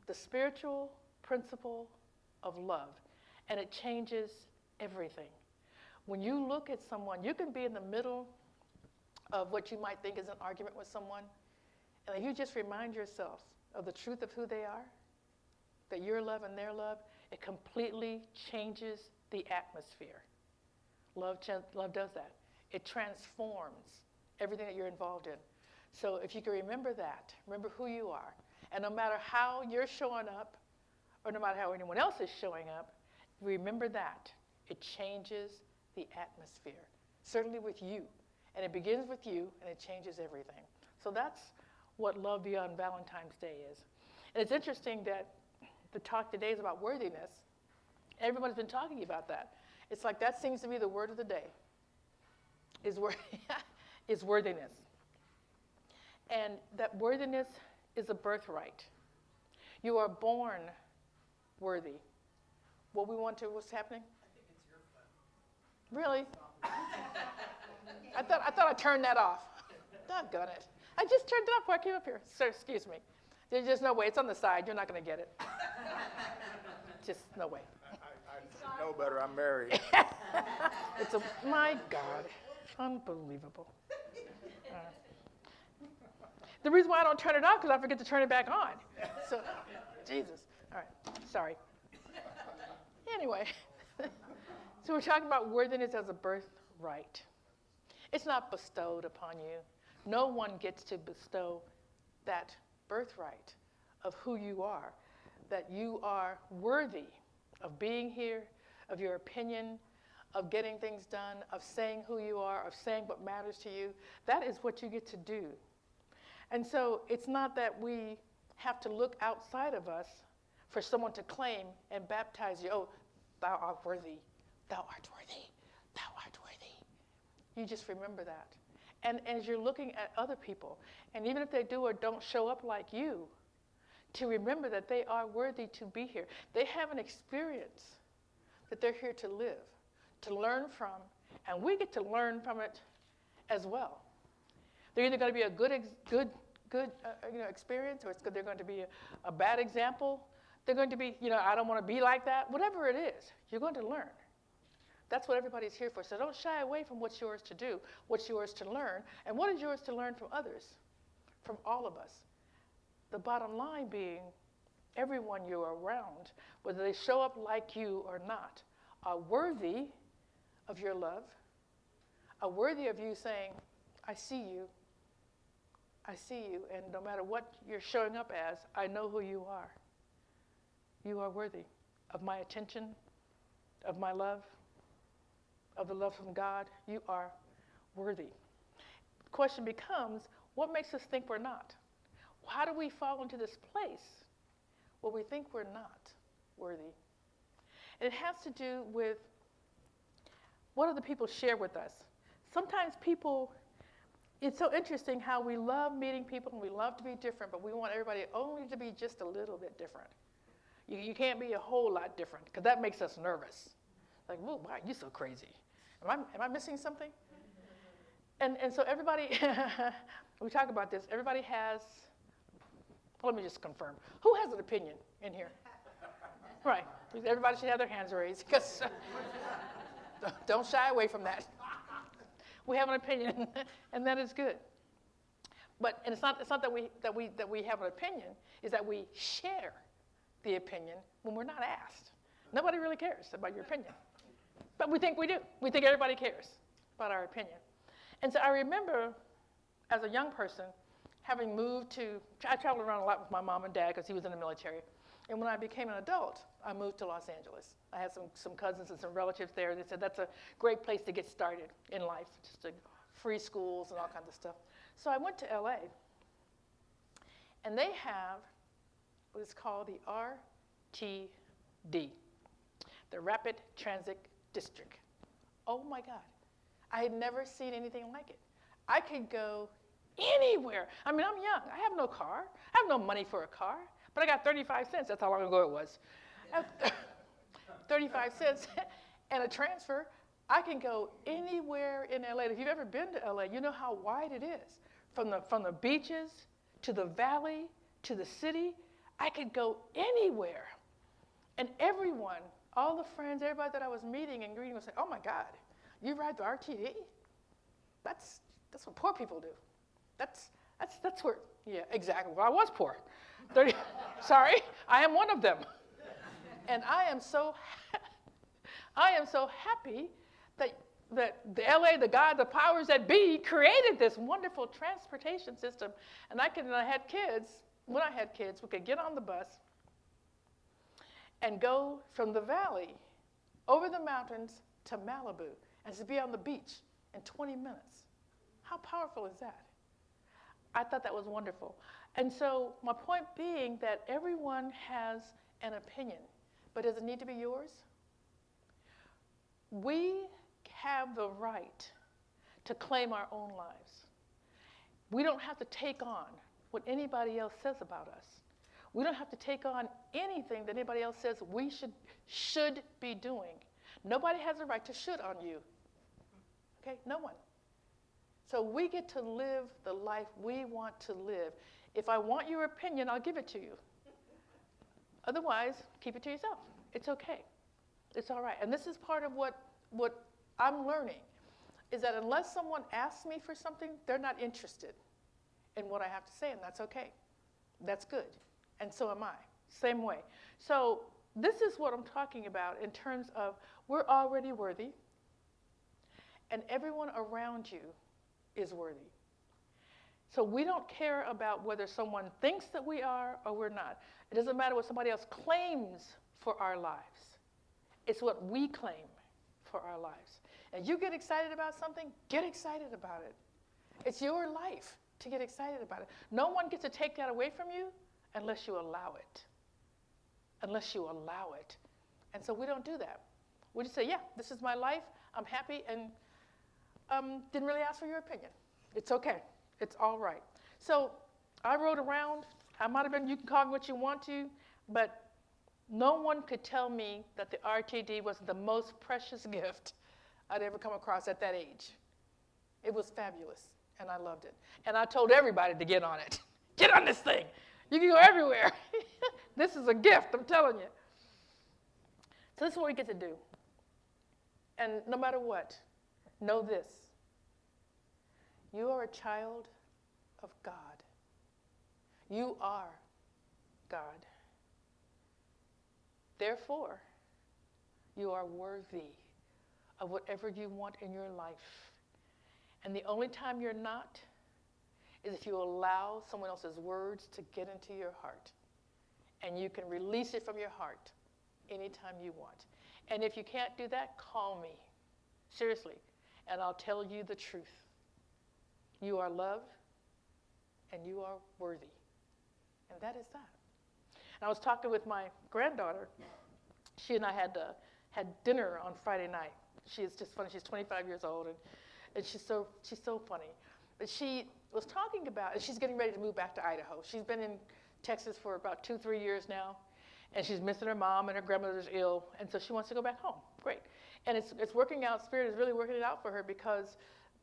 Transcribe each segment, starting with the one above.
the spiritual principle of love, and it changes everything. When you look at someone, you can be in the middle of what you might think is an argument with someone, and if you just remind yourself of the truth of who they are, that your love and their love, it completely changes the atmosphere. Love does that. It transforms everything that you're involved in. So if you can remember that, remember who you are, and no matter how you're showing up, or no matter how anyone else is showing up, remember that. It changes the atmosphere, certainly with you. And it begins with you, and it changes everything. So that's what Love Beyond Valentine's Day is. And it's interesting that the talk today is about worthiness. Everyone's been talking about that. It's like that seems to be the word of the day, is worthiness. And that worthiness is a birthright. You are born worthy. What's happening? I think it's your phone. Really? I thought I turned that off. Doggone it. I just turned it off before I came up here. Sir, excuse me. There's just no way. It's on the side. You're not going to get it. Just no way. I know better. I'm married. My God. Unbelievable. The reason why I don't turn it off, because I forget to turn it back on. So, Jesus. All right. Sorry. Anyway. So we're talking about worthiness as a birthright. It's not bestowed upon you. No one gets to bestow that birthright of who you are, that you are worthy of being here, of your opinion, of getting things done, of saying who you are, of saying what matters to you. That is what you get to do. And so it's not that we have to look outside of us for someone to claim and baptize you. Oh, thou art worthy. Thou art worthy. Thou art worthy. You just remember that. And as you're looking at other people, and even if they do or don't show up like you, to remember that they are worthy to be here. They have an experience that they're here to live, to learn from, and we get to learn from it as well. They're either going to be a good experience, or they're going to be a bad example. They're going to be, I don't want to be like that. Whatever it is, you're going to learn. That's what everybody's here for. So don't shy away from what's yours to do, what's yours to learn, and what is yours to learn from others, from all of us. The bottom line being, everyone you're around, whether they show up like you or not, are worthy of your love, are worthy of you saying, I see you, and no matter what you're showing up as, I know who you are. You are worthy of my attention, of my love, of the love from God. You are worthy. The question becomes, what makes us think we're not? How do we fall into this place where we think we're not worthy? And it has to do with what other people share with us. Sometimes people, it's so interesting how we love meeting people and we love to be different, but we want everybody only to be just a little bit different. You can't be a whole lot different, because that makes us nervous. Like, whoa, wow, you're so crazy. Am I missing something? And so everybody, we talk about this, everybody has, let me just confirm. Who has an opinion in here? Right. Everybody should have their hands raised, because don't shy away from that. We have an opinion, and that is good. And it's not that we have an opinion, it's that we share the opinion when we're not asked. Nobody really cares about your opinion. But we think we do. We think everybody cares about our opinion. And so I remember, as a young person, having moved I traveled around a lot with my mom and dad because he was in the military. And when I became an adult, I moved to Los Angeles. I had some cousins and some relatives there. They said that's a great place to get started in life, just free schools and all kinds of stuff. So I went to LA, and they have what is called the RTD, the Rapid Transit District. Oh my God. I had never seen anything like it. I could go anywhere. I mean, I'm young. I have no car. I have no money for a car, but I got 35 cents. That's how long ago it was. 35 cents and a transfer. I can go anywhere in LA. If you've ever been to LA, you know how wide it is. From the beaches to the valley to the city. I could go anywhere. And everyone, all the friends, everybody that I was meeting and greeting would say, oh my God, you ride the RTD? That's what poor people do. That's where, yeah, exactly. Well, I was poor. Sorry, I am one of them. And I am so happy that the LA, the God, the powers that be, created this wonderful transportation system. And I had kids, when I had kids, we could get on the bus and go from the valley over the mountains to Malibu and to be on the beach in 20 minutes. How powerful is that? I thought that was wonderful. And so my point being that everyone has an opinion, but does it need to be yours? We have the right to claim our own lives. We don't have to take on what anybody else says about us. We don't have to take on anything that anybody else says we should be doing. Nobody has a right to should on you. Okay? No one. So we get to live the life we want to live. If I want your opinion, I'll give it to you. Otherwise, keep it to yourself. It's okay. It's all right. And this is part of what I'm learning, is that unless someone asks me for something, they're not interested in what I have to say, and that's okay. That's good. And so am I. Same way. So this is what I'm talking about in terms of we're already worthy, and everyone around you is worthy. So we don't care about whether someone thinks that we are or we're not. It doesn't matter what somebody else claims for our lives. It's what we claim for our lives. And you get excited about something, get excited about it. It's your life to get excited about it. No one gets to take that away from you unless you allow it. Unless you allow it. And so we don't do that. We just say, yeah, this is my life. I'm happy and didn't really ask for your opinion. It's okay. It's all right. So I rode around. I might have been, you can call me what you want to, but no one could tell me that the RTD was the most precious gift I'd ever come across at that age. It was fabulous, and I loved it. And I told everybody to get on it. Get on this thing. You can go everywhere. This is a gift, I'm telling you. So this is what we get to do. And no matter what, know this. You are a child of God. You are God. Therefore, you are worthy of whatever you want in your life. And the only time you're not is if you allow someone else's words to get into your heart. And you can release it from your heart anytime you want. And if you can't do that, call me. Seriously. And I'll tell you the truth. You are loved and you are worthy. And that is that. And I was talking with my granddaughter. She and I had dinner on Friday night. She is just funny. She's 25 years old, and she's so funny. But she was talking about, and she's getting ready to move back to Idaho. She's been in Texas for about 2-3 years now, and she's missing her mom, and her grandmother's ill, and so she wants to go back home. Great. And it's working out. Spirit is really working it out for her because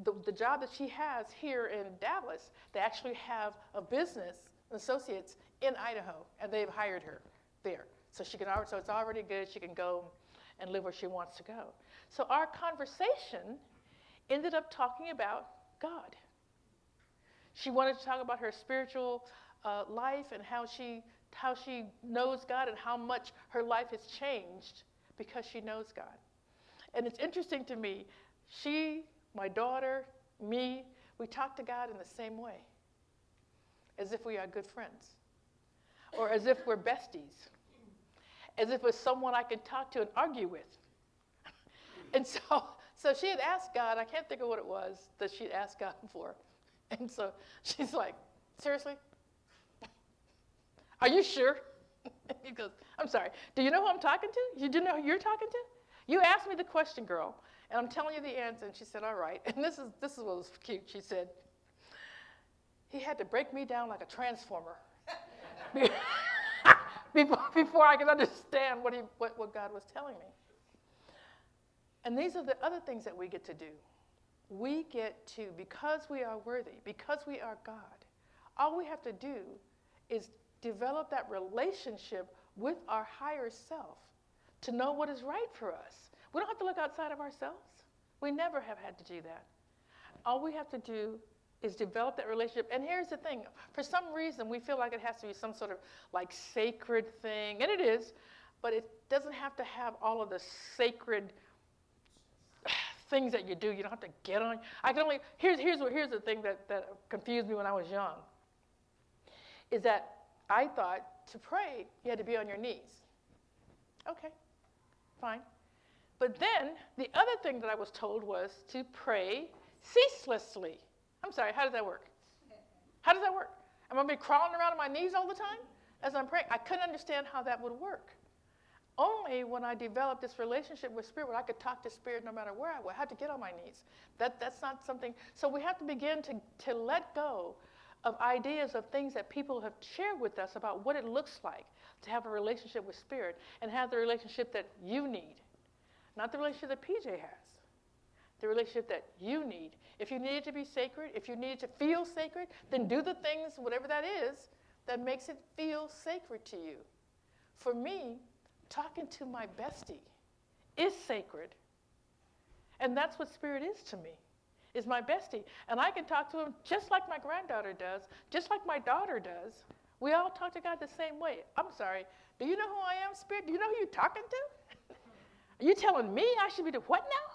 the job that she has here in Dallas, they actually have a business associates in Idaho, and they've hired her there. So so it's already good. She can go and live where she wants to go. So our conversation ended up talking about God. She wanted to talk about her spiritual life and how she knows God and how much her life has changed because she knows God. And it's interesting to me, my daughter, me, we talk to God in the same way, as if we are good friends, or as if we're besties, as if it's someone I can talk to and argue with. And so she had asked God, I can't think of what it was that she'd asked God for. And so she's like, seriously? Are you sure? He goes, I'm sorry, do you know who I'm talking to? You do know who you're talking to? You asked me the question, girl, and I'm telling you the answer. And she said, all right. And this is what was cute. She said, he had to break me down like a transformer before I could understand what God was telling me. And these are the other things that we get to do. We get to, because we are worthy, because we are God, all we have to do is develop that relationship with our higher self to know what is right for us. We don't have to look outside of ourselves. We never have had to do that. All we have to do is develop that relationship. And here's the thing. For some reason, we feel like it has to be some sort of like sacred thing. And it is. But it doesn't have to have all of the sacred things that you do. You don't have to get on. Here's the thing that confused me when I was young. Is that I thought to pray, you had to be on your knees. Okay, fine. But then the other thing that I was told was to pray ceaselessly. I'm sorry, how does that work? How does that work? Am I going to be crawling around on my knees all the time as I'm praying? I couldn't understand how that would work. Only when I developed this relationship with Spirit, where I could talk to Spirit no matter where I was. I had to get on my knees. That's not something. So we have to begin to let go of ideas of things that people have shared with us about what it looks like to have a relationship with Spirit and have the relationship that you need. Not the relationship that PJ has. The relationship that you need. If you need it to be sacred, if you need it to feel sacred, then do the things, whatever that is, that makes it feel sacred to you. For me, talking to my bestie is sacred. And that's what Spirit is to me, is my bestie. And I can talk to him just like my granddaughter does, just like my daughter does. We all talk to God the same way. I'm sorry, do you know who I am, Spirit? Do you know who you're talking to? Are you telling me I should be doing what now?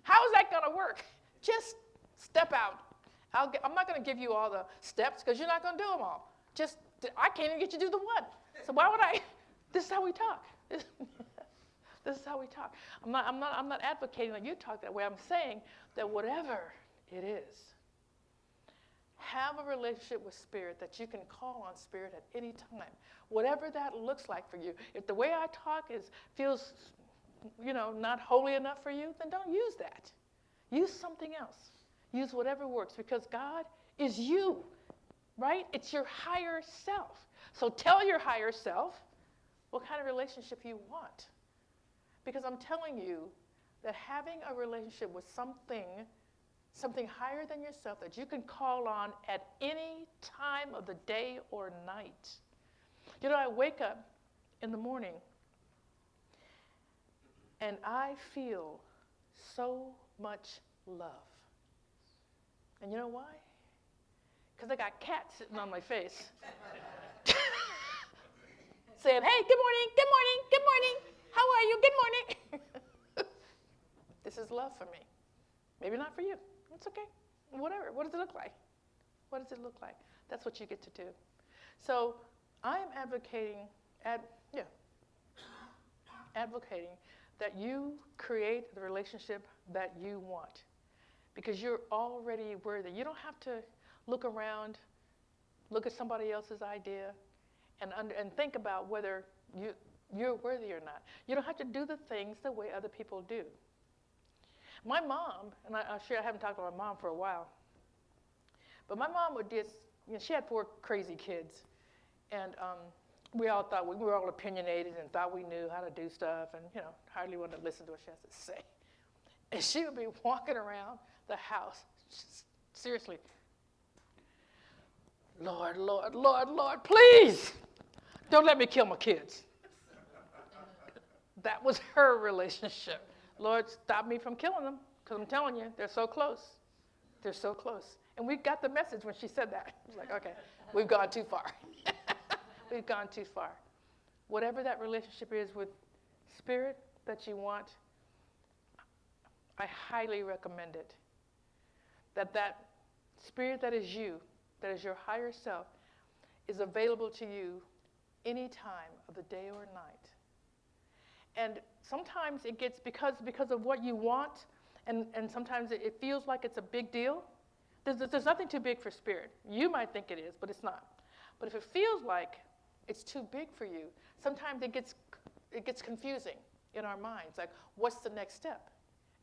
How is that going to work? Just step out. I'm not going to give you all the steps because you're not going to do them all. I can't even get you to do the one. So why would I? This is how we talk. This is how we talk. I'm not advocating that you talk that way. I'm saying that whatever it is, have a relationship with Spirit that you can call on Spirit at any time. Whatever that looks like for you. If the way I talk feels not holy enough for you, then don't use that. Use something else. Use whatever works, because God is you, right? It's your higher self. So tell your higher self what kind of relationship you want. Because I'm telling you that having a relationship with something higher than yourself that you can call on at any time of the day or night. I wake up in the morning and I feel so much love. And you know why? Because I got cats sitting on my face. Saying, hey, good morning, good morning, good morning. How are you? Good morning. This is love for me. Maybe not for you. It's okay. Whatever. What does it look like? What does it look like? That's what you get to do. So I am advocating that you create the relationship that you want, because you're already worthy. You don't have to look around, look at somebody else's idea, and think about whether you're worthy or not. You don't have to do the things the way other people do. My mom, and I haven't talked to my mom for a while, but my mom would just, she had 4 crazy kids, and we all thought we were all opinionated and thought we knew how to do stuff, and hardly wanted to listen to what she has to say. And she would be walking around the house, seriously, Lord, Lord, Lord, Lord, please, don't let me kill my kids. That was her relationship. Lord, stop me from killing them, because I'm telling you, they're so close. They're so close. And we got the message when she said that. It's like, okay, we've gone too far. We've gone too far. Whatever that relationship is with Spirit that you want, I highly recommend it. That Spirit that is you, that is your higher self, is available to you any time of the day or night. And sometimes it gets, because of what you want, and sometimes it feels like it's a big deal. There's nothing too big for Spirit. You might think it is, but it's not. But if it feels like it's too big for you, sometimes it gets confusing in our minds. Like, what's the next step?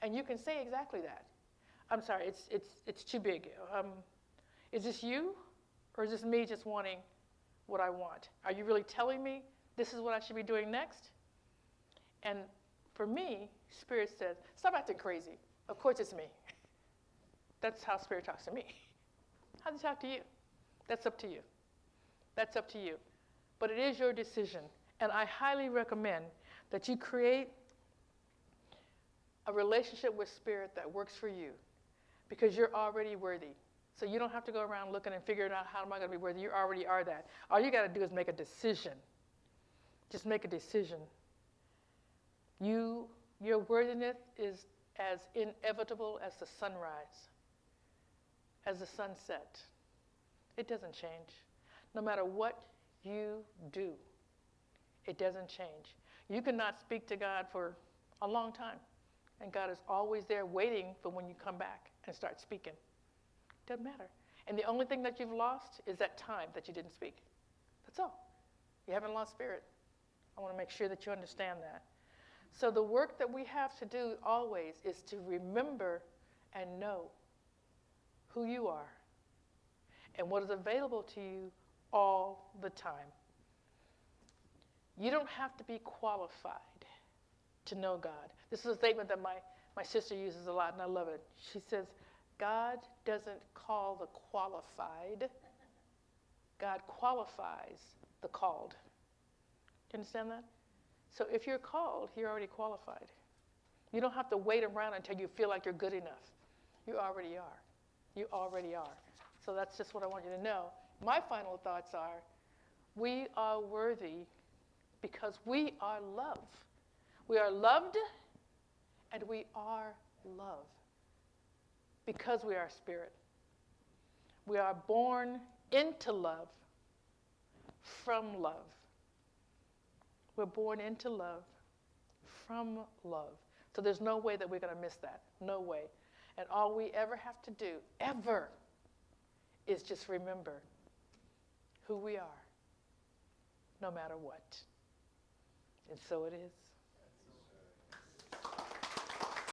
And you can say exactly that. I'm sorry, it's too big. Is this you, or is this me just wanting what I want? Are you really telling me this is what I should be doing next? And for me, Spirit says, stop acting crazy. Of course it's me. That's how Spirit talks to me. How does it talk to you? That's up to you. That's up to you. But it is your decision. And I highly recommend that you create a relationship with Spirit that works for you, because you're already worthy. So you don't have to go around looking and figuring out, how am I going to be worthy? You already are that. All you got to do is make a decision. Just make a decision. Your worthiness is as inevitable as the sunrise, as the sunset. It doesn't change. No matter what you do, it doesn't change. You cannot speak to God for a long time, and God is always there waiting for when you come back and start speaking. Doesn't matter. And the only thing that you've lost is that time that you didn't speak. That's all. You haven't lost Spirit. I want to make sure that you understand that. So the work that we have to do always is to remember and know who you are and what is available to you all the time. You don't have to be qualified to know God. This is a statement that my sister uses a lot, and I love it. She says, God doesn't call the qualified. God qualifies the called. Do you understand that? So if you're called, you're already qualified. You don't have to wait around until you feel like you're good enough. You already are. You already are. So that's just what I want you to know. My final thoughts are, we are worthy because we are love. We are loved, and we are love because we are Spirit. We are born into love from love. We're born into love from love. So there's no way that we're going to miss that. No way. And all we ever have to do, ever, is just remember who we are, no matter what. And so it is.